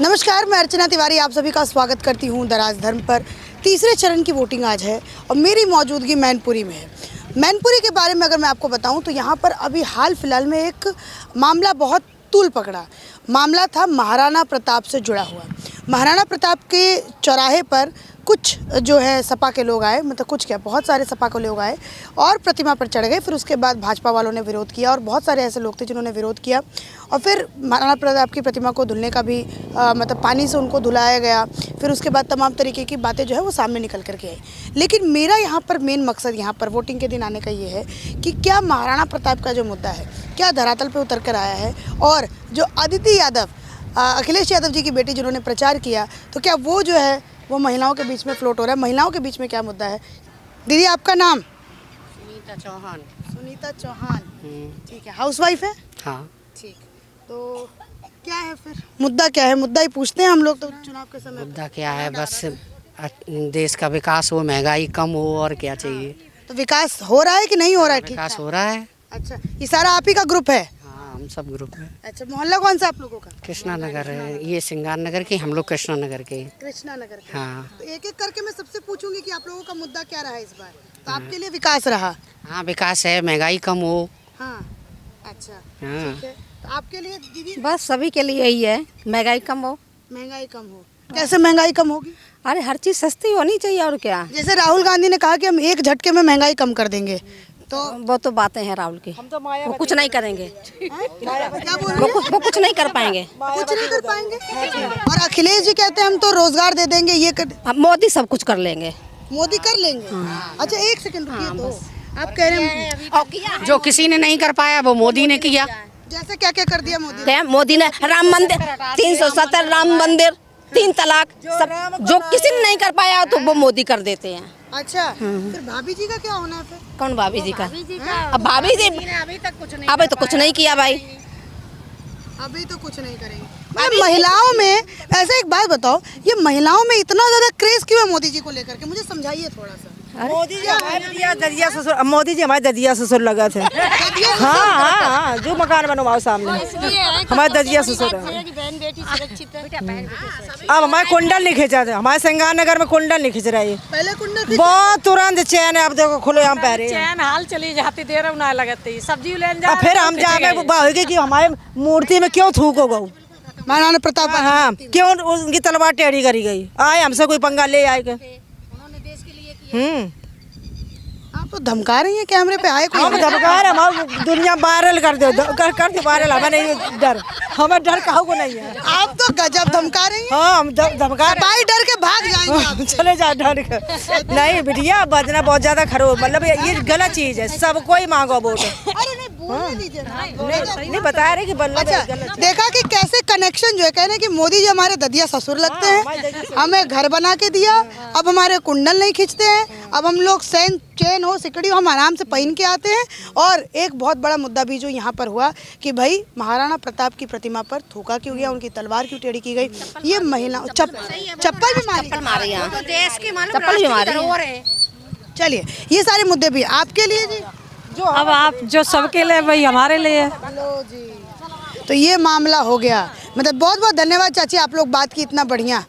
नमस्कार, मैं अर्चना तिवारी आप सभी का स्वागत करती हूं द राजधर्म पर। तीसरे चरण की वोटिंग आज है और मेरी मौजूदगी मैनपुरी में है। मैनपुरी के बारे में अगर मैं आपको बताऊं तो यहां पर अभी हाल फिलहाल में एक मामला बहुत तूल पकड़ा। मामला था महाराणा प्रताप से जुड़ा हुआ। महाराणा प्रताप के चौराहे पर कुछ जो है सपा के लोग आए, मतलब कुछ क्या, बहुत सारे सपा के लोग आए और प्रतिमा पर चढ़ गए। फिर उसके बाद भाजपा वालों ने विरोध किया और बहुत सारे ऐसे लोग थे जिन्होंने विरोध किया और फिर महाराणा प्रताप की प्रतिमा को धुलने का भी मतलब पानी से उनको धुलाया गया। फिर उसके बाद तमाम तरीके की बातें जो है वो सामने निकल करके आई। लेकिन मेरा यहाँ पर मेन मकसद यहाँ पर वोटिंग के दिन आने का ये है कि क्या महाराणा प्रताप का जो मुद्दा है क्या धरातल पर उतर कर आया है, और जो अदिति यादव, अखिलेश यादव जी की बेटी जिन्होंने प्रचार किया, तो क्या वो जो है वो महिलाओं के बीच में फ्लोट हो रहा है। महिलाओं के बीच में क्या मुद्दा है? दीदी आपका नाम? सुनीता चौहान। सुनीता चौहान, ठीक है। हाउसवाइफ है? हाँ। ठीक। तो क्या है फिर मुद्दा? क्या है मुद्दा ही पूछते हैं हम लोग तो चुनाव के समय। मुद्दा क्या है? बस देश का विकास हो, महंगाई कम हो, और क्या चाहिए। तो विकास हो रहा है कि नहीं हो रहा है? ठीक विकास हो रहा है। अच्छा, ये सारा आप ही का ग्रुप है? हम सब ग्रुप है। अच्छा, मोहल्ला कौन सा आप लोगों का? कृष्णा नगर है, ये सिंगार नगर की, हम लोग कृष्णा नगर के। कृष्णा नगर के। हाँ। तो एक एक करके मैं सबसे पूछूंगी कि आप लोगों का मुद्दा क्या रहा इस बार। तो आपके लिए विकास रहा? हाँ, विकास है, महंगाई कम हो। हाँ। अच्छा, हाँ। ठीक है। तो आपके लिए दीदी? बस सभी के लिए यही है, महंगाई कम हो। महंगाई कम हो? कैसे महंगाई कम होगी? अरे हर चीज़ सस्ती होनी चाहिए, और क्या। जैसे राहुल गांधी ने कहा कि हम एक झटके में महंगाई कम कर देंगे, तो वो तो बातें हैं राहुल की, वो कुछ नहीं करेंगे। क्या बोल रहे हैं? वो कुछ नहीं कर पाएंगे। कुछ नहीं कर पाएंगे। और अखिलेश जी कहते हैं हम तो रोजगार दे देंगे, ये कर... अब मोदी सब कुछ कर लेंगे। मोदी कर लेंगे। अच्छा एक सेकंड रुकिए। तो आप कह रहे हैं जो किसी ने नहीं कर पाया वो मोदी ने किया। जैसे क्या क्या कर दिया मोदी? क्या मोदी ने? राम मंदिर 370, राम मंदिर, 3 तलाक, सब जो किसी ने नहीं कर पाया तो वो मोदी कर देते हैं। अच्छा, फिर भाभी जी का क्या होना है फिर? कौन भाभी जी का? अब भाभी जी अभी तो कुछ नहीं किया भाई। अभी तो कुछ नहीं करेंगे। महिलाओं में ऐसे एक बात बताओ, ये महिलाओं में इतना ज्यादा क्रेज क्यों है मोदी जी को लेकर के? मुझे समझाइए थोड़ा सा। मोदी जी हमारे ददिया ससुर, मोदी जी हमारे ददिया ससुर लगा थे। हाँ हाँ हाँ, जो मकान बनवाओ सामने हमारे ददिया ससुर है। अब हमारे कुंडल नहीं खींचा थे, हमारे सिंगार नगर में कुंडल नहीं खींच रही। पहले कुंडल बहुत तुरंत चैन है, अब देखो खुले हम पैरे चैन हाल चली जाती, देर ना लगती, सब्जी लेने जा। फिर हम जाने बाहोगे कि हमारे मूर्ति में क्यों थूको गौ। महाराणा प्रताप? हाँ, क्यों उनकी तलवार टेढ़ी करी गई? आए हमसे कोई पंगा ले आए? आप तो धमका रही हैं कैमरे पे आए कोई? हम धमका रहे, हम दुनिया वायरल कर दो, कर दो वायरल। हमें नहीं डर, हमें डर काहू को नहीं है। आप तो गजब धमका रही हैं। हाँ, हम धमका रहे। भाई डर के भाग जाएंगे आप। चले जा डर के। नहीं बिटिया, बजना बहुत ज्यादा खरो, मतलब ये गलत चीज है। सब कोई मांगो वोट। अरे नहीं, बोलने दीजिए ना। नहीं बता रहे कि अच्छा, देखा कि कैसे कनेक्शन जो है, कह रहे हैं कि मोदी जी हमारे ददिया ससुर लगते हैं, हमें घर बना के दिया, अब हमारे कुंडल नहीं खींचते हैं, अब हम लोग चैन हो सिकड़ी हो हम आराम से पहन के आते हैं। और एक बहुत बड़ा मुद्दा भी जो यहाँ पर हुआ कि भाई महाराणा प्रताप की प्रतिमा पर थूका क्यों गया, उनकी तलवार क्यों टेढ़ी की गई, ये महिला चप्पल भी मारी, चप्पल भी मारी। चलिए ये सारे मुद्दे भी आपके लिए जी। जो अब आप जो सबके लिए वही हमारे लिए। तो ये मामला हो गया। मतलब बहुत बहुत धन्यवाद चाची, आप लोग बात की इतना बढ़िया।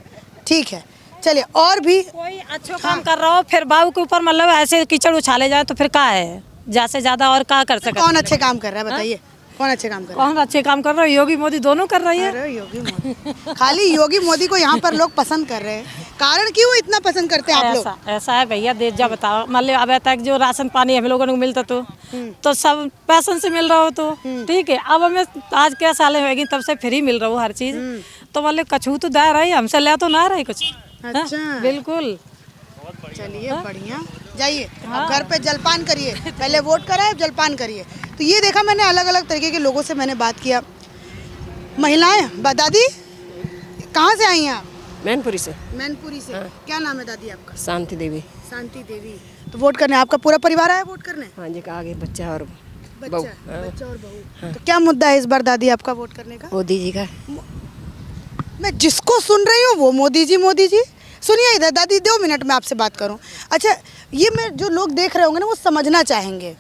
ठीक है, चलिए और भी कोई अच्छा काम कर रहा हो फिर बाबू के ऊपर मतलब ऐसे कीचड़ उछाले जाए तो फिर क्या है, ज्यादा से ज्यादा और क्या कर सकते। कौन अच्छे काम कर रहा है बताइए? कौन अच्छे काम कर रहा है? कौन अच्छे काम कर रहा है? योगी मोदी दोनों कर रही है। अरे योगी मोदी, खाली योगी मोदी को यहाँ पर लोग पसंद कर रहे हैं। कारण क्यों इतना पसंद करते हैं आप लोग? ऐसा है भैया, देश जा बताओ, मतलब अब तक जो राशन पानी हम लोगों को मिलता तो सब पैसन से मिल रहा हो तो ठीक है। अब हमें आज क्या साल होगी तब से फ्री मिल रहा हो हर चीज, तो मतलब कछू तो दे रही, हमसे ले तो ना रही कुछ। अच्छा, बिल्कुल। चलिए बढ़िया, जाइए अब घर पे जलपान करिए, पहले वोट कराए जलपान करिए। तो ये देखा मैंने, अलग अलग तरीके के लोगों से मैंने बात किया। महिलाएं, दादी कहाँ से आई हैं आप? मैनपुरी से। मैनपुरी से। क्या नाम है दादी आपका? शांति देवी। शांति देवी। तो वोट करने आपका पूरा परिवार आया वोट करने? हाँ जी, आगे बच्चा और बच्चा और बहू। तो क्या मुद्दा है इस बार दादी आपका वोट करने का? मोदी जी का। मैं जिसको सुन रही हूँ वो मोदी जी मोदी जी। सुनिए इधर दादी, 2 मिनट में आपसे बात करूं। अच्छा, ये मैं जो लोग देख रहे होंगे ना वो समझना चाहेंगे,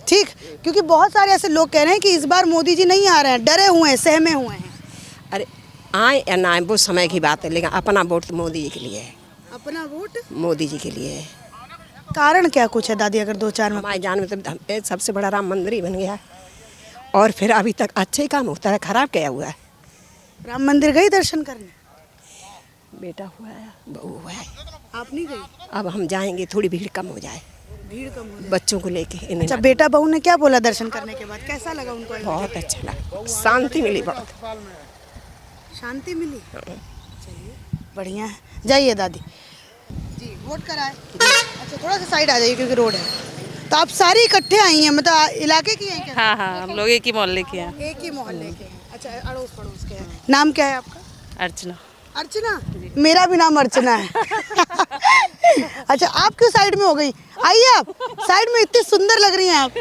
ठीक, क्योंकि बहुत सारे ऐसे लोग कह रहे हैं कि इस बार मोदी जी नहीं आ रहे हैं, डरे हुए हैं, सहमे हुए हैं। अरे आए या ना आए वो समय की बात है, लेकिन अपना वोट तो मोदी जी के लिए है। अपना वोट मोदी जी के लिए है। कारण क्या कुछ है दादी, अगर 2-4 में? हमारे जान में तो सबसे बड़ा राम मंदिर ही बन गया है, और फिर अभी तक अच्छे ही काम होता है, खराब क्या हुआ है? राम मंदिर गई दर्शन करने? बेटा हुआ है, बहू हुआ है, आप नहीं गई? अब हम जाएंगे, थोड़ी भीड़ कम हो जाए, भीड़ कम हो जाए। बच्चों को लेके इन्हें। अच्छा, बेटा बहू ने क्या बोला दर्शन करने के बाद, कैसा लगा उनको? बहुत अच्छा लगा, शांति मिली, बहुत शांति मिली। चलिए बढ़िया है, जाइए दादी जी, वोट कराए। अच्छा, थोड़ा सा साइड आ जाइए क्योंकि रोड है। तो आप सारी इकट्ठे आई हैं, मतलब इलाके की हैं क्या? हाँ हाँ, हम लोग एक ही मोहल्ले के हैं। एक ही मोहल्ले के हैं। अच्छा, अड़ोस पड़ोस के हैं। नाम क्या है आपका? अर्चना। अर्चना? मेरा भी नाम अर्चना है। अच्छा, आप क्यों साइड में हो गई? आइए, आप साइड में, इतनी सुंदर लग रही हैं आप,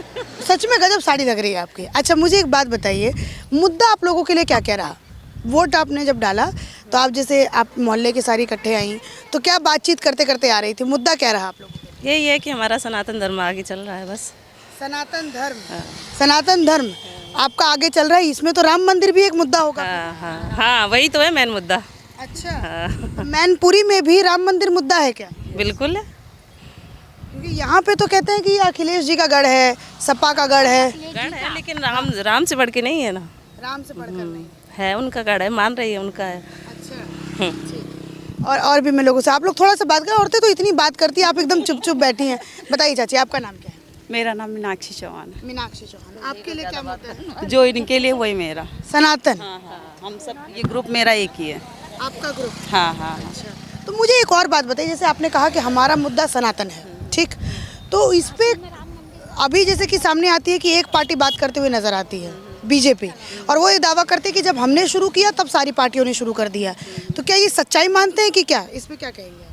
सच में गजब साड़ी लग रही है आपकी। अच्छा, मुझे एक बात बताइए, मुद्दा आप लोगों के लिए क्या क्या रहा? वोट आपने जब डाला तो आप जैसे आप मोहल्ले की सारी इकट्ठे आई, तो क्या बातचीत करते करते आ रही थी? मुद्दा क्या रहा आप लोगों के लिए? यही है कि हमारा सनातन धर्म आगे चल रहा है बस। सनातन धर्म। सनातन धर्म आपका आगे चल रहा है, इसमें तो राम मंदिर भी एक मुद्दा होगा। हाँ हाँ हाँ, वही तो है मेन मुद्दा। अच्छा, मैनपुरी में भी राम मंदिर मुद्दा है क्या? बिल्कुल है। क्योंकि यहाँ पे तो कहते हैं कि अखिलेश जी का गढ़ है, सपा का गढ़ है। गढ़ है, लेकिन राम से बढ़ के नहीं है ना। राम से बढ़कर नहीं है, उनका गढ़ है, मान रही है, उनका है। अच्छा, ठीक। और भी मैं लोगों से, आप लोग थोड़ा सा बात करें। औरतें तो इतनी बात करती हैं, आप एकदम चुप चुप बैठी हैं। बताइए चाची, आपका नाम क्या है? मेरा नाम मीनाक्षी चौहान मीनाक्षी चौहान। आपके लिए क्या मुद्दा है? है, जो इनके लिए वही मेरा। सनातन। हाँ हाँ, हम सब, ये ग्रुप मेरा एक ही है। आपका ग्रुप? हाँ हाँ। अच्छा, तो मुझे एक और बात बताइए, जैसे आपने कहा कि हमारा मुद्दा सनातन है, ठीक, तो इस पे अभी जैसे कि सामने आती है कि एक पार्टी बात करते हुए नजर आती है, बीजेपी, और वो ये दावा करते हैं कि जब हमने शुरू किया तब सारी पार्टियों ने शुरू कर दिया। तो क्या ये सच्चाई मानते हैं कि क्या? इस पे क्या कहेंगे?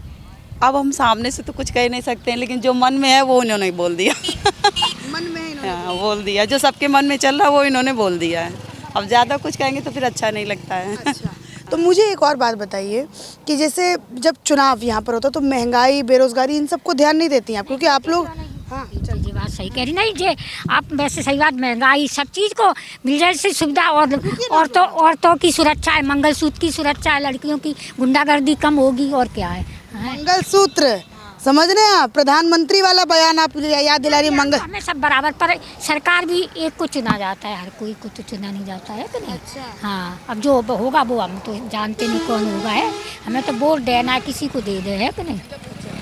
अब हम सामने से तो कुछ कह नहीं सकते हैं, लेकिन जो मन में है वो इन्होंने बोल दिया। मन में है इन्होंने? हाँ, बोल दिया, जो सबके मन में चल रहा है वो इन्होंने बोल दिया है। अब ज़्यादा कुछ कहेंगे तो फिर अच्छा नहीं लगता है। अच्छा, तो मुझे एक और बात बताइए कि जैसे जब चुनाव यहाँ पर होता तो महंगाई, बेरोजगारी, इन सबको ध्यान नहीं देती हैं आप, क्योंकि आप लोग। हाँ, जी बात सही कह रही। नहीं जे आप वैसे सही बात, महंगाई सब चीज़ को मिल जाए से सुविधा, और औरतों की सुरक्षा है, मंगलसूत्र की सुरक्षा है, लड़कियों की गुंडागर्दी कम होगी, और क्या है? मंगलसूत्र समझ रहे हैं आप? प्रधानमंत्री वाला बयान आप याद दिला रही है। मंगल हमें सब बराबर, पर सरकार भी एक को चुना जाता है, हर कोई को तो चुना नहीं जाता है कि नहीं? अच्छा। हाँ, अब जो होगा वो हम तो जानते नहीं कौन होगा है, हमें तो वोट देना है, किसी को दे दे, है कि नहीं?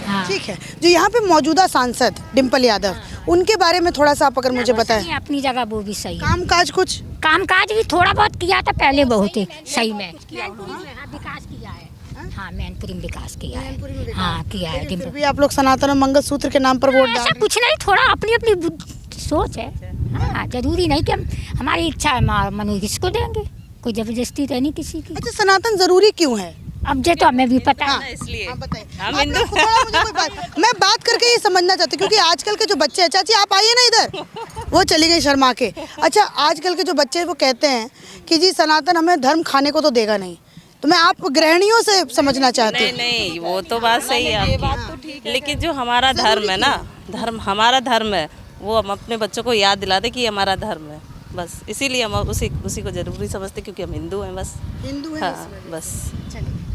हाँ, ठीक है। जो यहाँ पे मौजूदा सांसद डिम्पल यादव, उनके बारे में थोड़ा सा आप अगर मुझे बताएं। अपनी जगह वो भी सही है, कामकाज कुछ कामकाज भी थोड़ा बहुत किया था पहले, बहुत ही सही में विकास किया है। हाँ, मैनपुरी में विकास किया है। हाँ, किया है। फिर भी आप लोग सनातन और मंगलसूत्र के नाम पर वोट डाल ऐसा कुछ नहीं, थोड़ा अपनी अपनी सोच है। हाँ, जरूरी नहीं कि हमारी इच्छा है मनु किसको देंगे, कोई जबरदस्ती तो नहीं किसी की। अच्छा, सनातन जरूरी क्यों है? अब जे तो हमें भी पता है। इसलिए बताइए। हम आप हिंदू। लोग थोड़ा मुझे कोई बात, मैं बात करके ये समझना चाहती हूँ, क्योंकि आजकल के जो बच्चे हैं, चाची आप आइए ना इधर, वो चली गई शर्मा के। अच्छा, आजकल के जो बच्चे हैं वो कहते हैं कि जी सनातन हमें धर्म खाने को तो देगा नहीं, तो मैं आप गृहिणियों से समझना चाहती हूँ। नहीं, वो तो बात सही है आपकी, लेकिन जो हमारा धर्म है ना, धर्म हमारा धर्म है, वो हम अपने बच्चों को याद दिलाते कि ये हमारा धर्म है, बस इसीलिए हम उसी को जरूरी समझते, क्योंकि हम हिंदू हैं, बस हिंदू हैं। हाँ, बस।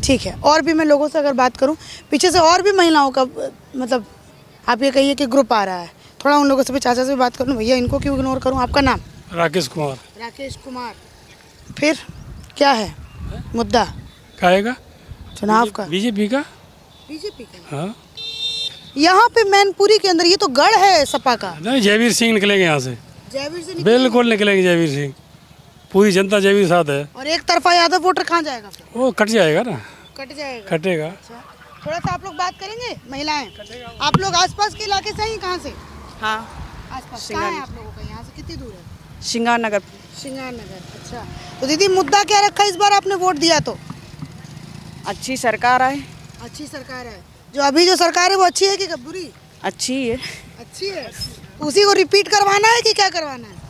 ठीक है। और भी मैं लोगों से अगर बात करूं, पीछे से और भी महिलाओं का, मतलब आप ये कहिए कि ग्रुप आ रहा है, थोड़ा उन लोगों से भी, चाचा से भी बात करूं। भैया, इनको क्यों इग्नोर करूं? आपका नाम? राकेश कुमार। राकेश कुमार। फिर क्या है मुद्दा? कहेगा चुनाव का? बीजेपी का। बीजेपी का? हाँ, यहाँ पे मैनपुरी के अंदर ये तो गढ़ है सपा का। नहीं, जयवीर सिंह निकलेंगे यहाँ से, जयवीर से बिल्कुल निकलेंगे जयवीर सिंह, पूरी जनता जयवीर साथ है। और एक तरफा यादव वोटर कहाँ जाएगा फिर? वो कट जाएगा ना, कट जाएगा। कटेगा। अच्छा, थोड़ा सा आप लोग बात करेंगे। महिलाएं, आप लोग आसपास के इलाके से हैं? कहाँ से? हाँ, आसपास कहाँ है आप लोगों का? यहाँ से कितनी दूर है? श्रृंगार नगर। श्रृंगार नगर। अच्छा, तो दीदी मुद्दा क्या रखा इस बार आपने वोट दिया तो? अच्छी सरकार आए। अच्छी सरकार है। जो अभी जो सरकार है वो अच्छी है कि बुरी? अच्छी है। अच्छी है। उसी को रिपीट करवाना है कि क्या करवाना है?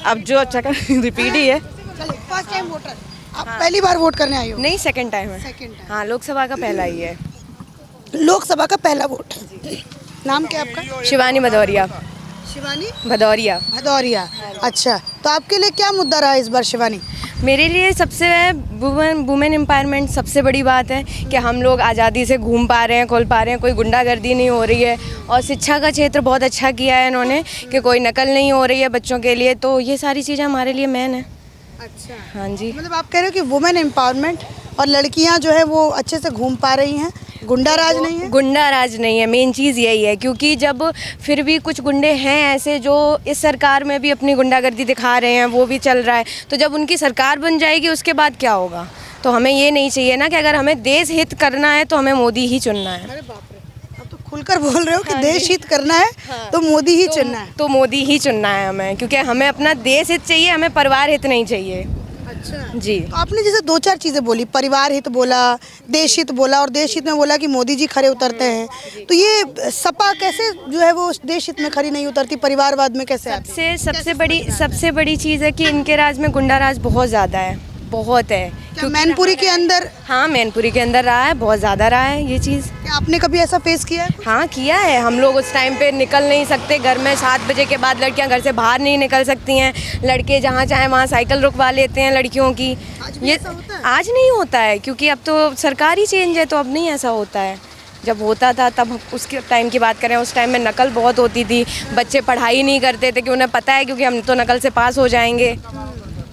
अब जो अच्छा कर रिपीट ही है। चलिए, फर्स्ट टाइम वोटर, आप पहली बार वोट करने आई हो? नहीं, सेकंड टाइम है। Second time. हाँ, लोकसभा का पहला ही है। लोकसभा का पहला वोट। नाम क्या आपका? शिवानी भदौरिया। शिवानी भदौरिया। भदौरिया। अच्छा, तो आपके लिए क्या मुद्दा रहा इस बार शिवानी? मेरे लिए सबसे वुमेन एम्पावरमेंट सबसे बड़ी बात है कि हम लोग आज़ादी से घूम पा रहे हैं, खोल पा रहे हैं, कोई गुंडागर्दी नहीं हो रही है। और शिक्षा का क्षेत्र बहुत अच्छा किया है इन्होंने कि कोई नकल नहीं हो रही है बच्चों के लिए, तो ये सारी चीज़ें हमारे लिए मेन है। अच्छा, हाँ जी, मतलब आप कह रहे हो कि वुमेन एम्पावरमेंट और लड़कियां जो है वो अच्छे से घूम पा रही हैं, गुंडा राज नहीं है। गुंडा राज नहीं है, मेन चीज़ यही है। क्योंकि जब फिर भी कुछ गुंडे हैं ऐसे जो इस सरकार में भी अपनी गुंडागर्दी दिखा रहे हैं, वो भी चल रहा है, तो जब उनकी सरकार बन जाएगी उसके बाद क्या होगा। तो हमें ये नहीं चाहिए ना कि अगर हमें देश हित करना है तो हमें मोदी ही चुनना है। अरे बाप रे, अब तो खुलकर बोल रहे हो कि देश हित करना है तो मोदी ही चुनना है। तो मोदी ही चुनना है हमें, क्योंकि हमें अपना देश हित चाहिए, हमें परिवार हित नहीं चाहिए। अच्छा जी, तो आपने जैसे 2-4 चीज़ें बोली, परिवार हित बोला, देश हित बोला, और देश हित में बोला कि मोदी जी खरे उतरते हैं, तो ये सपा कैसे जो है वो देश हित में खरी नहीं उतरती, परिवारवाद में कैसे आती है? सबसे बड़ी चीज़ है कि इनके राज में गुंडा राज बहुत ज़्यादा है, बहुत है। क्या मैनपुरी के अंदर? हाँ, मैनपुरी के अंदर रहा है, बहुत ज़्यादा रहा है ये चीज़। क्या आपने कभी ऐसा फेस किया है? हाँ, किया है। हम लोग उस टाइम पे निकल नहीं सकते घर में, 7 बजे के बाद लड़कियां घर से बाहर नहीं निकल सकती हैं। लड़के जहाँ चाहे वहाँ साइकिल रुकवा लेते हैं लड़कियों की। ये आज नहीं होता है, क्योंकि अब तो सरकार ही चेंज है, तो अब नहीं ऐसा होता है। जब होता था तब उसके टाइम की बात करें, उस टाइम में नकल बहुत होती थी, बच्चे पढ़ाई नहीं करते थे कि उन्हें पता है क्योंकि हम तो नकल से पास हो जाएंगे।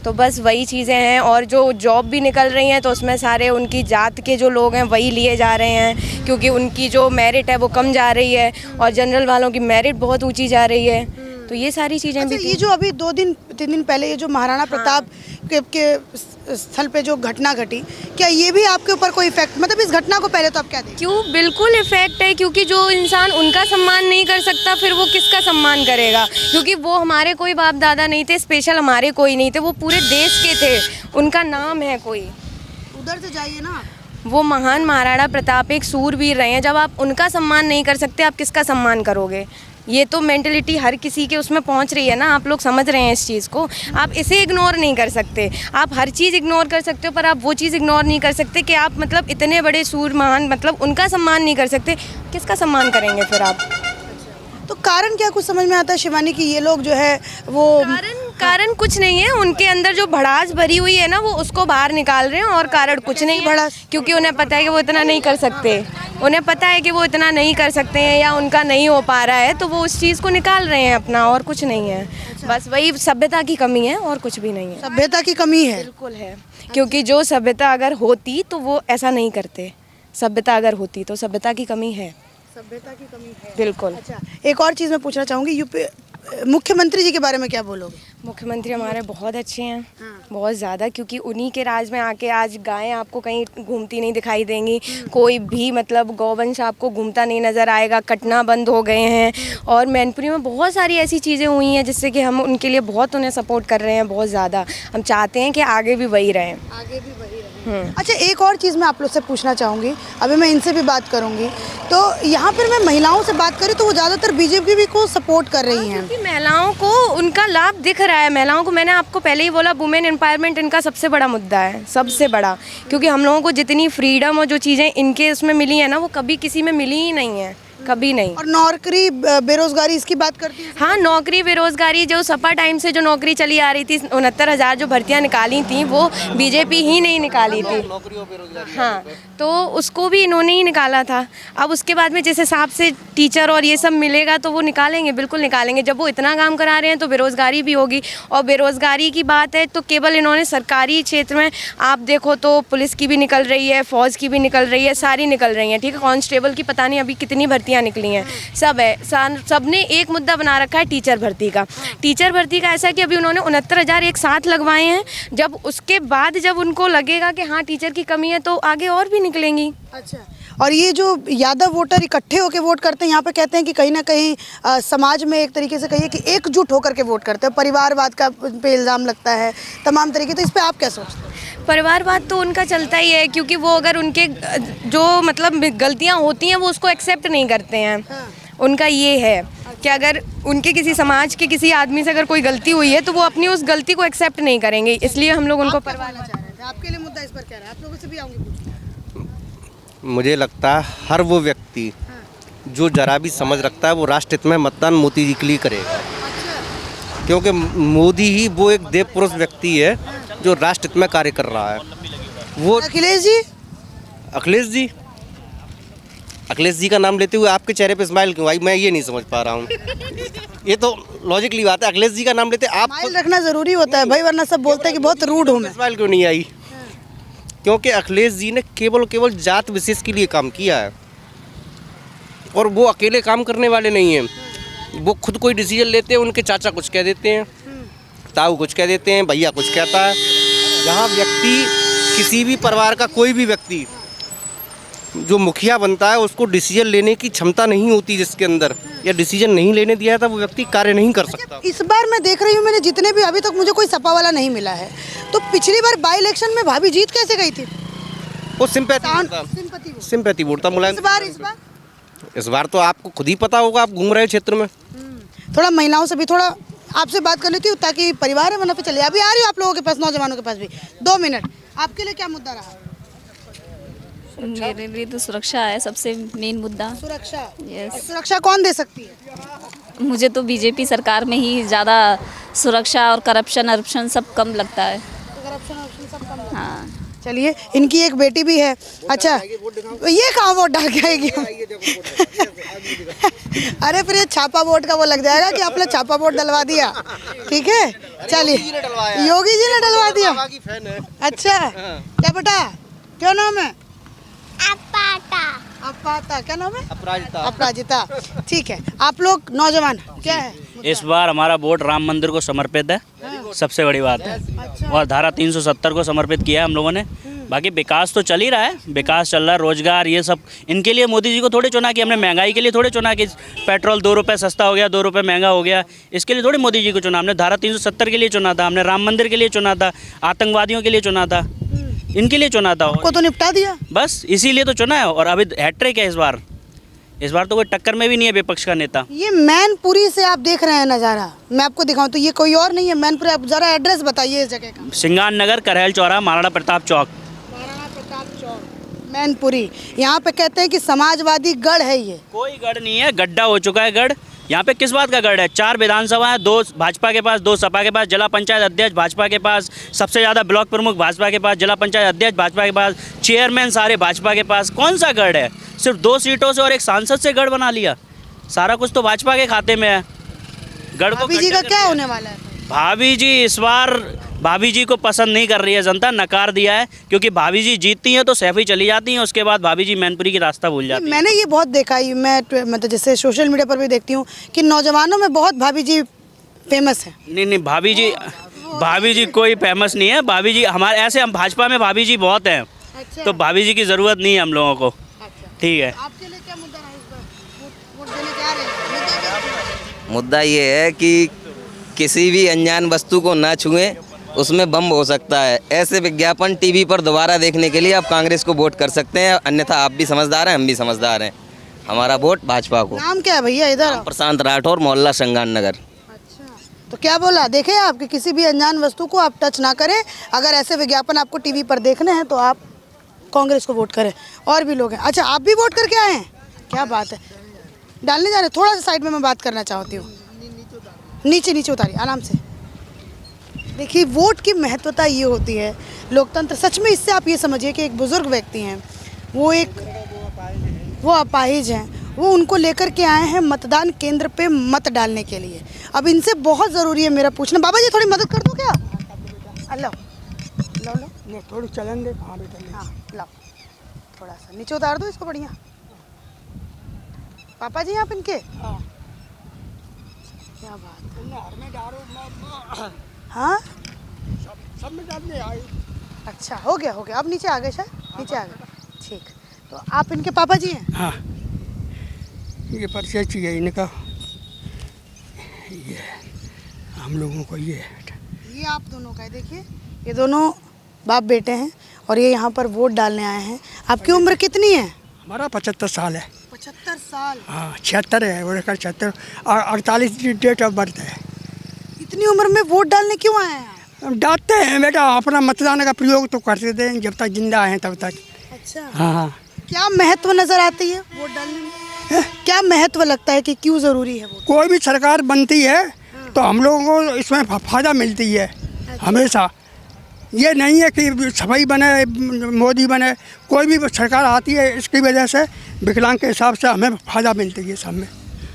तो बस वही चीज़ें हैं। और जो जॉब भी निकल रही हैं तो उसमें सारे उनकी जात के जो लोग हैं वही लिए जा रहे हैं, क्योंकि उनकी जो मेरिट है वो कम जा रही है और जनरल वालों की मेरिट बहुत ऊंची जा रही है। तो ये सारी चीज़ें भी ये जो अभी 2-3 दिन पहले ये जो महाराणा प्रताप के स्थल पे जो घटना घटी, क्या ये भी आपके ऊपर कोई इफेक्ट, मतलब इस घटना को पहले तो आप क्या देखें? क्यों, बिल्कुल इफेक्ट है, क्योंकि जो इंसान उनका सम्मान नहीं कर सकता फिर वो किसका सम्मान करेगा। क्योंकि वो हमारे कोई बाप दादा नहीं थे, स्पेशल हमारे कोई नहीं थे, वो पूरे देश के थे, उनका नाम है कोई। उधर से जाइए ना, वो महान महाराणा प्रताप एक सूरवीर रहे हैं। जब आप उनका सम्मान नहीं कर सकते, आप किसका सम्मान करोगे? ये तो मेंटलिटी हर किसी के उसमें पहुंच रही है ना, आप लोग समझ रहे हैं इस चीज़ को। आप इसे इग्नोर नहीं कर सकते, आप हर चीज़ इग्नोर कर सकते हो, पर आप वो चीज़ इग्नोर नहीं कर सकते कि आप मतलब इतने बड़े सूर महान, मतलब उनका सम्मान नहीं कर सकते, किसका सम्मान करेंगे फिर आप? तो कारण क्या कुछ समझ में आता है शिवानी कि ये लोग जो है वो कारण कुछ नहीं है, उनके अंदर जो भड़ास भरी हुई है ना वो उसको बाहर निकाल रहे हैं, और कारण कुछ नहीं। भड़ास? क्योंकि उन्हें पता है कि वो इतना नहीं कर सकते, उन्हें पता है कि वो इतना नहीं कर सकते हैं या उनका नहीं हो पा रहा है, तो वो उस चीज़ को निकाल रहे हैं अपना, और कुछ नहीं है। बस वही सभ्यता की कमी है और कुछ भी नहीं है। सभ्यता की कमी है, बिल्कुल है, क्योंकि जो सभ्यता अगर होती तो वो ऐसा नहीं करते। सभ्यता अगर होती तो सभ्यता की कमी है, सभ्यता की कमी है। बिल्कुल। अच्छा, एक और चीज़ मैं पूछना चाहूँगी, यूपी मुख्यमंत्री जी के बारे में क्या बोलोगे? मुख्यमंत्री हमारे बहुत अच्छे हैं, बहुत ज़्यादा, क्योंकि उन्हीं के राज में आके आज गायें आपको कहीं घूमती नहीं दिखाई देंगी, कोई भी मतलब गौवंश आपको घूमता नहीं नज़र आएगा, कटना बंद हो गए हैं। और मैनपुरी में बहुत सारी ऐसी चीज़ें हुई हैं जिससे कि हम उनके लिए बहुत उन्हें सपोर्ट कर रहे हैं, बहुत ज़्यादा। हम चाहते हैं कि आगे भी वही रहें, आगे भी वही रहें। अच्छा, एक और चीज़ मैं आप लोग से पूछना चाहूँगी, अभी मैं इनसे भी बात करूँगी, तो यहाँ पर मैं महिलाओं से बात करूँ तो वो ज़्यादातर बीजेपी भी को सपोर्ट कर रही हैं। क्योंकि महिलाओं को उनका लाभ दिख रहा है। महिलाओं को, मैंने आपको पहले ही बोला, वुमेन एम्पावरमेंट इनका सबसे बड़ा मुद्दा है, सबसे बड़ा। क्योंकि हम लोगों को जितनी फ्रीडम और जो चीज़ें इनके उसमें मिली है ना, वो कभी किसी में मिली ही नहीं है, कभी नहीं। और नौकरी बेरोजगारी इसकी बात करती है? हाँ, नौकरी बेरोजगारी, जो सपा टाइम से जो नौकरी चली आ रही थी, 69,000 जो भर्तियां निकाली थी वो बीजेपी ही नहीं निकाली थी। हाँ, तो उसको भी इन्होंने ही निकाला था। अब उसके बाद में जिस हिसाब से टीचर और ये सब मिलेगा तो वो निकालेंगे, बिल्कुल निकालेंगे। जब वो इतना काम करा रहे हैं तो बेरोजगारी भी होगी। और बेरोजगारी की बात है तो केवल इन्होंने सरकारी क्षेत्र में आप देखो तो पुलिस की भी निकल रही है, फौज की भी निकल रही है, सारी निकल रही हैं, ठीक है। कांस्टेबल की पता नहीं अभी कितनी भर्तियाँ निकली हैं, सब है। सब ने एक मुद्दा बना रखा है टीचर भर्ती का। टीचर भर्ती का ऐसा है कि अभी उन्होंने 69,000 एक साथ लगवाए हैं। जब उसके बाद जब उनको लगेगा कि हाँ टीचर की कमी है तो आगे और भी निकलेंगी। अच्छा, और ये जो यादव वोटर इकट्ठे होकर वोट करते हैं, यहाँ पे कहते हैं कि कहीं ना कहीं समाज में एक तरीके से कहिए कि एकजुट होकर के वोट करते हैं, परिवारवाद का पे इल्ज़ाम लगता है तमाम तरीके। तो इस पे आप क्या सोचते हैं? परिवारवाद तो उनका चलता ही है, क्योंकि वो अगर उनके जो मतलब गलतियाँ होती हैं वो उसको एक्सेप्ट नहीं करते हैं। उनका ये है कि अगर उनके किसी समाज के किसी आदमी से अगर कोई गलती हुई है तो वो अपनी उस गलती को एक्सेप्ट नहीं करेंगे, इसलिए हम लोग उनको परिवार चाह रहे थे। आपके लिए मुद्दा इस पर क्या है? आप लोगों से भी आऊँगी पूछने। मुझे लगता है हर वो व्यक्ति जो जरा भी समझ रखता है वो राष्ट्र हित में मतदान मोदी जी के लिए करेगा, क्योंकि मोदी ही वो एक देव पुरुष व्यक्ति है जो राष्ट्र हित में कार्य कर रहा है। वो अखिलेश जी, अखिलेश जी का नाम लेते हुए आपके चेहरे पे स्माइल क्यों आई, मैं ये नहीं समझ पा रहा हूँ। ये तो लॉजिकली बात है, अखिलेश जी का नाम लेते आप स्माइल रखना जरूरी होता है भाई, वरना सब बोलते हैं कि बहुत रूड हूँ मैं। स्माइल क्यों नहीं आई? क्योंकि अखिलेश जी ने केवल जात विशेष के लिए काम किया है, और वो अकेले काम करने वाले नहीं हैं। वो खुद कोई डिसीजन लेते हैं, उनके चाचा कुछ कह देते हैं, ताऊ कुछ कह देते हैं, भैया कुछ कहता है। जहाँ व्यक्ति, किसी भी परिवार का कोई भी व्यक्ति जो मुखिया बनता है, उसको डिसीजन लेने की क्षमता नहीं होती जिसके अंदर, या डिसीजन नहीं लेने दिया था, वो व्यक्ति कार्य नहीं कर सकता। इस बार मैं देख रही हूँ, मैंने जितने भी, अभी तक मुझे कोई सपा वाला नहीं मिला है। तो पिछली बार बाई इलेक्शन में भाभी जीत कैसे गई थी? वो सिंपैथी वोट था मुलायम। इस बार तो आपको खुद ही पता होगा, आप घूम रहे क्षेत्र में। थोड़ा महिलाओं से भी थोड़ा आपसे बात कर लेती हूँ, ताकि परिवार है वरना पे चले। अभी आ रही हूँ आप लोगों के पास, नौजवानों के पास भी 2 मिनट। आपके लिए क्या मुद्दा रहा? मेरे लिए तो सुरक्षा है सबसे मेन मुद्दा। सुरक्षा? यस। सुरक्षा कौन दे सकती है? मुझे तो बीजेपी सरकार में ही ज़्यादा सुरक्षा और करप्शन सब कम लगता है। करप्शन सब कम। हाँ। चलिए, इनकी एक बेटी भी है। अच्छा, ये कहाँ वोट डाल के आएगी? अरे फिर ये छापा वोट का वो लग जाएगा कि आपने छापा वोट डलवा दिया। ठीक है, चलिए। योगी जी ने डलवा दिया? अच्छा, क्या बेटा, क्या नाम है? अपाता। क्या नाम है? अपराजिता। ठीक है, आप लोग नौजवान क्या है? इस बार हमारा वोट राम मंदिर को समर्पित है। सबसे बड़ी बात है। और धारा 370 को समर्पित किया है हम लोगों ने। बाकी विकास तो चल ही रहा है, विकास चल रहा है, रोजगार, ये सब इनके लिए मोदी जी को थोड़े चुना कि हमने महंगाई के लिए थोड़े चुना कि पेट्रोल 2 रुपये सस्ता हो गया, 2 रुपये महंगा हो गया, इसके लिए थोड़ी मोदी जी को चुना। हमने धारा 370 के लिए चुना था, हमने राम मंदिर के लिए चुना था, आतंकवादियों के लिए चुना था, इनके लिए चुना था। को तो निपटा दिया, बस इसीलिए तो चुना है। और अभी हैट्रिक है इस बार तो कोई टक्कर में भी नहीं है विपक्ष का नेता। ये मैनपुरी से आप देख रहे हैं नज़ारा, मैं आपको दिखाऊं तो ये कोई और नहीं है मैनपुरी। आप जरा एड्रेस बताइए इस जगह का। सिंगार नगर, करहल चौराहा, महाराणा प्रताप चौक। मैनपुरी, यहाँ पे कहते हैं कि समाजवादी गढ़ है। ये कोई गढ़ नहीं है, गड्ढा हो चुका है गढ़। यहाँ पे किस बात का गढ़ है? 4 विधानसभा है, 2 भाजपा के पास, 2 सपा के पास, जिला पंचायत अध्यक्ष भाजपा के पास, सबसे ज़्यादा ब्लॉक प्रमुख भाजपा के पास, जिला पंचायत अध्यक्ष भाजपा के पास, चेयरमैन सारे भाजपा के पास। कौन सा गढ़ है? सिर्फ 2 सीटों से और 1 सांसद से गढ़ बना लिया। सारा कुछ तो भाजपा के खाते में है। गढ़ को भाभी जी का क्या होने वाला है? भाभी जी इस बार भाभी जी को पसंद नहीं कर रही है जनता, नकार दिया है। क्योंकि भाभी जी जीतती हैं तो सैफी चली जाती हैं, उसके बाद भाभी जी मैनपुरी की रास्ता भूल जाती है। मैंने ये बहुत देखा है, मैं मतलब जैसे सोशल मीडिया पर भी देखती हूँ कि नौजवानों में बहुत भाभी जी फेमस है। नहीं, भाभी जी कोई फेमस नहीं है। भाभी जी हमारे ऐसे, हम भाजपा में भाभी जी बहुत हैं। अच्छा। तो भाभी जी की ज़रूरत नहीं है हम लोगों को। अच्छा। ठीक है। आपके लिए क्या मुद्दा है इस बार? वोट देने जा रहे हैं? मुद्दा ये है कि किसी भी अनजान वस्तु को ना छुएं, उसमें बम हो सकता है। ऐसे विज्ञापन टीवी पर दोबारा देखने के लिए आप कांग्रेस को वोट कर सकते हैं, अन्यथा आप भी समझदार हैं, हम भी समझदार हैं। हमारा वोट भाजपा को। नाम क्या है भैया? इधर प्रशांत राठौर, मोहल्ला सिंगार नगर। अच्छा, तो क्या बोला? देखे आपके किसी भी अनजान वस्तु को आप टच ना करें। अगर ऐसे विज्ञापन आपको टीवी पर देखने हैं तो आप कांग्रेस को वोट करें। और भी लोग हैं। अच्छा, आप भी वोट करके आए हैं? क्या बात है। डालने जा रहे? थोड़ा सा साइड में मैं बात करना चाहती हूँ। नीचे उतारिए आराम से। देखिए, वोट की महत्वता ये होती है, लोकतंत्र सच में। इससे आप ये समझिए कि एक बुजुर्ग व्यक्ति हैं, वो अपाहिज हैं, वो उनको लेकर के आए हैं मतदान केंद्र पे मत डालने के लिए। अब इनसे बहुत ज़रूरी है मेरा पूछना। बाबा जी थोड़ी मदद कर दो क्या? लो थोड़ी चलन दे। हाँ बेटा, हाँ लाओ, थोड़ा सा नीचे उतार दो इसको। बढ़िया पापा जी आप इनके। क्या बात है। हाँ, सब में डालने आए। अच्छा, हो गया। अब नीचे आ गए, शायद नीचे आ गए। ठीक, तो आप इनके पापा जी हैं? हाँ, ये परिचय चाहिए इनका। ये हम लोगों को ये आप दोनों का है। देखिए, ये दोनों बाप बेटे हैं और ये यहाँ पर वोट डालने आए हैं। आपकी उम्र कितनी है? हमारा 75 साल है। 75 साल? हाँ, 76 है। और 76 और 48 डेट ऑफ बर्थ है। इतनी उम्र में वोट डालने क्यों आए हैं? डालते हैं बेटा, अपना मतदान का प्रयोग तो करते थे जब तक जिंदा हैं तब तक। अच्छा। हाँ। क्या महत्व नजर आती है वोट डालने में? क्या महत्व लगता है कि क्यों ज़रूरी है वोट? कोई भी सरकार बनती है तो हम लोगों को इसमें फ़ायदा मिलती है। हमेशा ये नहीं है कि सफाई बने, मोदी बने, कोई भी सरकार आती है इसकी वजह से विकलांग के हिसाब से हमें फ़ायदा मिलती है सब में।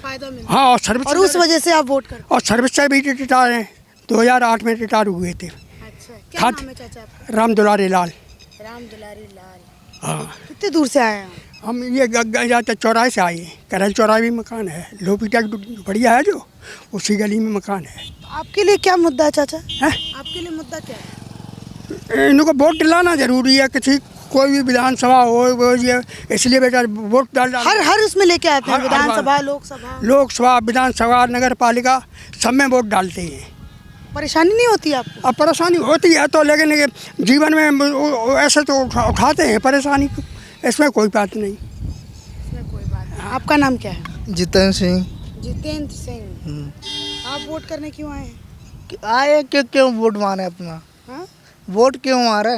फायदा मिलता है। हाँ, और सर्विस, और उस वजह से आप वोट करते और सर्विस से भी रिटायर हैं, 2008 में रिटायर हुए थे। अच्छा, क्या नाम है चाचा आपका? राम दुलारी लाल। राम दुलारी लाल। हाँ, कितने दूर से आए हैं? हम ये जाते चौराहे से आए हैं। करल चौराहे में मकान है, लोपीटा बढ़िया है जो, उसी गली में मकान है। आपके लिए क्या मुद्दा है चाचा? है? आपके लिए मुद्दा क्या है? इनको वोट दिलाना जरूरी है, किसी कोई भी विधानसभा हो वो ये, इसलिए बेटा वोट डाल हर उसमें लेके आते हैं, हर विधानसभा, लोकसभा, विधानसभा, नगर पालिका, सब में वोट डालते हैं। परेशानी नहीं होती आपको? अब परेशानी होती है तो, लेकिन ये जीवन में ऐसे तो उठाते हैं परेशानी, इसमें कोई बात नहीं। आपका नाम क्या है? जितेंद्र सिंह। जितेंद्र सिंह। आप वोट करने क्यों आए हैं? आए क्यों वोट मारे अपना? हाँ? वोट क्यों मारे?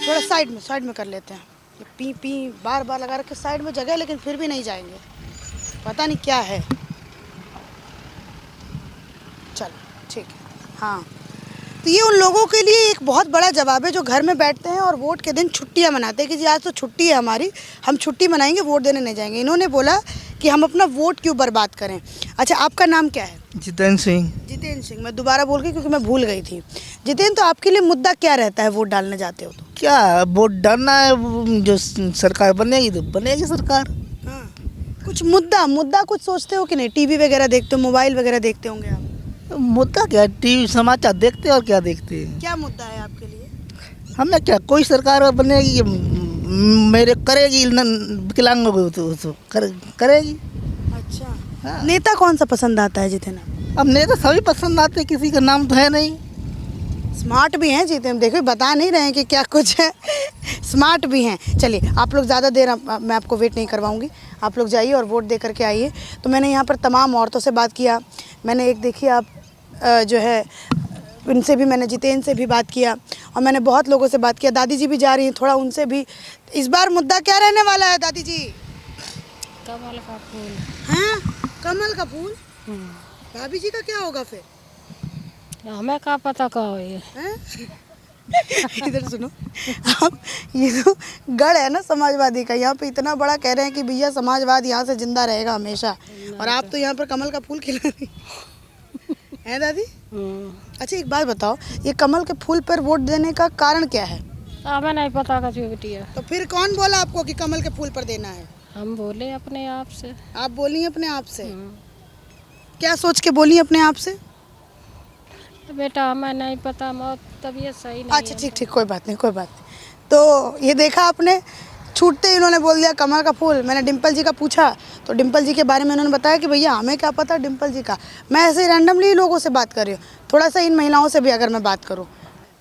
थोड़ा साइड में कर लेते हैं। ये पी पी बार लगा रखे साइड में जगह, लेकिन फिर भी नहीं जाएंगे, पता नहीं क्या है। चलो ठीक है। हाँ, तो ये उन लोगों के लिए एक बहुत बड़ा जवाब है जो घर में बैठते हैं और वोट के दिन छुट्टियां मनाते हैं कि जी आज तो छुट्टी है हमारी, हम छुट्टी मनाएंगे, वोट देने नहीं जाएंगे। इन्होंने बोला कि हम अपना वोट क्यों बर्बाद करें। अच्छा, आपका नाम क्या है? जितेंद्र सिंह। जितेंद्र सिंह। मैं दोबारा बोल के, क्योंकि मैं भूल गई थी। जितेंद्र, तो आपके लिए मुद्दा क्या रहता है वोट डालने जाते हो तो? क्या वोट डालना है, जो सरकार बनेगी तो बनेगी सरकार। हाँ, कुछ मुद्दा कुछ सोचते हो कि नहीं? टीवी वगैरह देखते हो, मोबाइल वगैरह देखते होंगे आप? मुद्दा क्या, टीवी समाचार देखते और क्या देखते हैं? क्या मुद्दा है आपके लिए? हमें क्या, कोई सरकार बनेगी मेरे करेगी, विकलांग तो करेगी। अच्छा, हाँ। नेता कौन सा पसंद आता है जितेंद्र? अब नेता सभी पसंद आते हैं, किसी का नाम तो है नहीं। स्मार्ट भी हैं जितेंद्र, देखो बता नहीं रहे हैं कि क्या कुछ है, स्मार्ट भी हैं। चलिए, आप लोग ज़्यादा देर मैं आपको वेट नहीं करवाऊंगी, आप लोग जाइए और वोट दे करके आइए। तो मैंने यहाँ पर तमाम औरतों से बात किया, मैंने एक देखिए आप जो है उनसे भी, मैंने जितेंद्र से भी बात किया, और मैंने बहुत लोगों से बात किया। दादी जी भी जा रही हैं, थोड़ा उनसे भी। इस बार मुद्दा क्या रहने वाला है दादी जी? कमल का फूल। हैं? कमल का फूल? भाभी जी का क्या होगा फिर? हमें क्या पता क्या हो ये। इधर सुनो आप, ये तो गढ़ है ना समाजवादी का, यहाँ पे इतना बड़ा कह रहे हैं कि भैया समाजवाद यहाँ से जिंदा रहेगा हमेशा, और आप तो यहाँ पर कमल का फूल खिला रही हैं दादी। अच्छा, एक बात बताओ, ये कमल के फूल पर वोट देने का कारण क्या है? हमें नहीं पता कुछ बेटिया। तो फिर कौन बोला आपको कि कमल के फूल पर देना है? हम बोले अपने आप से। आप बोली अपने आप से? क्या सोच के बोली अपने आप से? बेटा हमें नहीं पता, मौत तबीयत सही नहीं। अच्छा ठीक, कोई बात नहीं। तो ये देखा आपने, छूटते ही इन्होंने बोल दिया कमल का फूल। मैंने डिम्पल जी का पूछा तो डिम्पल जी के बारे में उन्होंने बताया कि भैया हमें क्या पता डिम्पल जी का। मैं ऐसे ही रैंडमली लोगों से बात कर रही हूँ, थोड़ा सा इन महिलाओं से भी अगर मैं बात करूँ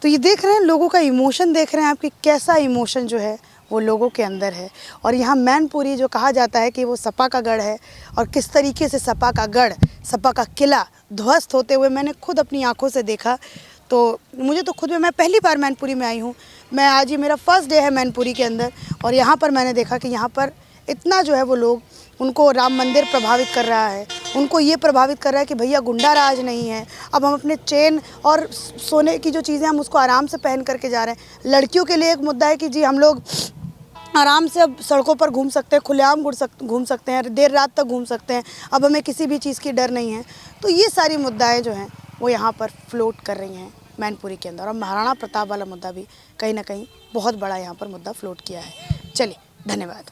तो ये देख रहे हैं लोगों का इमोशन, देख रहे हैं आपकी कैसा इमोशन जो है वो लोगों के अंदर है। और यहाँ मैनपुरी जो कहा जाता है कि वो सपा का गढ़ है, और किस तरीके से सपा का गढ़, सपा का किला ध्वस्त होते हुए मैंने खुद अपनी आंखों से देखा। तो मुझे तो खुद में, मैं पहली बार मैनपुरी में आई हूँ, मैं आज ही मेरा फर्स्ट डे है मैनपुरी के अंदर, और यहाँ पर मैंने देखा कि यहाँ पर इतना जो है वो लोग, उनको राम मंदिर प्रभावित कर रहा है, उनको ये प्रभावित कर रहा है कि भैया गुंडा राज नहीं है, अब हम अपने चेन और सोने की जो चीज़ें हम उसको आराम से पहन करके जा रहे हैं। लड़कियों के लिए एक मुद्दा है कि जी हम लोग आराम से अब सड़कों पर घूम सकते हैं, खुलेआम घूम सकते हैं, देर रात तक घूम सकते हैं, अब हमें किसी भी चीज़ की डर नहीं है। तो ये सारी मुद्दाएं जो हैं वो यहाँ पर फ्लोट कर रही हैं मैनपुरी के अंदर, और महाराणा प्रताप वाला मुद्दा भी कहीं ना कहीं बहुत बड़ा यहाँ पर मुद्दा फ्लोट किया है। चलिए, धन्यवाद।